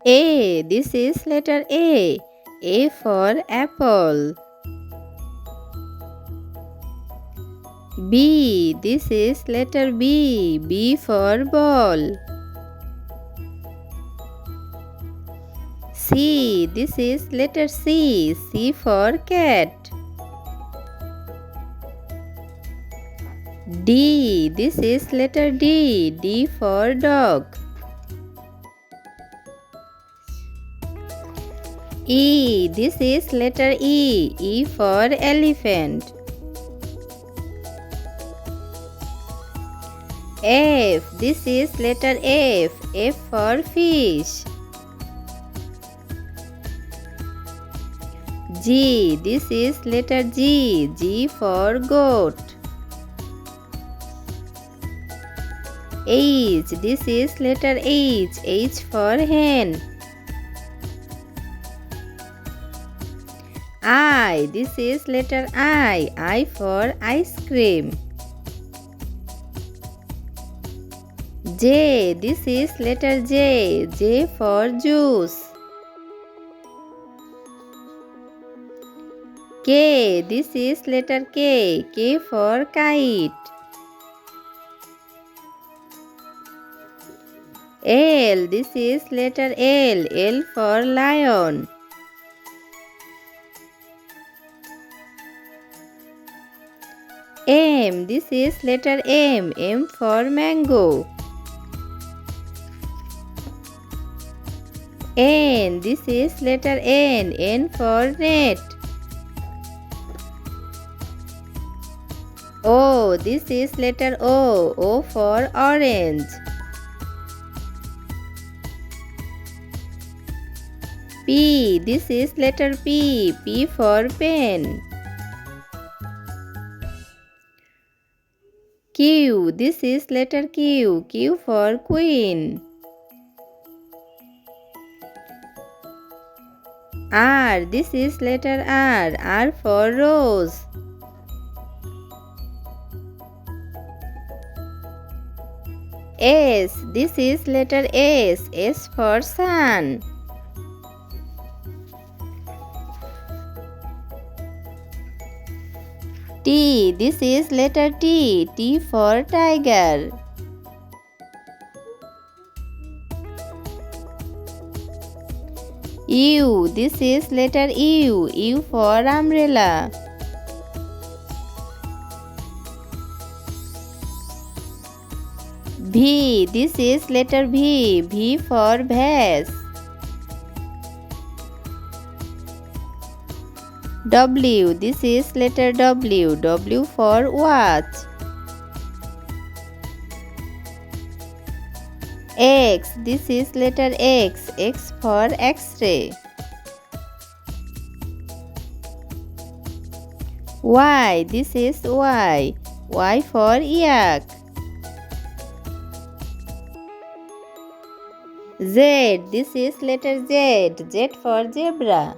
A. This is letter A. A for apple. B. This is letter B. B for ball. C. This is letter C. C for cat. D. This is letter D. D for dog. E. This is letter E. E for elephant. F. This is letter F. F for fish. G. This is letter G. G for goat. H. This is letter H. H for hen. I. This is letter I. I for ice cream. J. This is letter J. J for juice. K. This is letter K. K for kite. L. This is letter L. L for lion. M. This is letter M. M for mango. N. This is letter N. N for net. O. This is letter O. O for orange. P. This is letter P. P for pen. Q. This is letter Q. Q for queen. R. This is letter R. R for rose. S. This is letter S. S for sun. T. This is letter T. T for tiger. U. This is letter U. U for umbrella. V. This is letter V. V for vase. W. This is letter W. W for watch. X. This is letter X. X for X-ray. Y. This is Y. Y for yak. Z. This is letter Z. Z for zebra.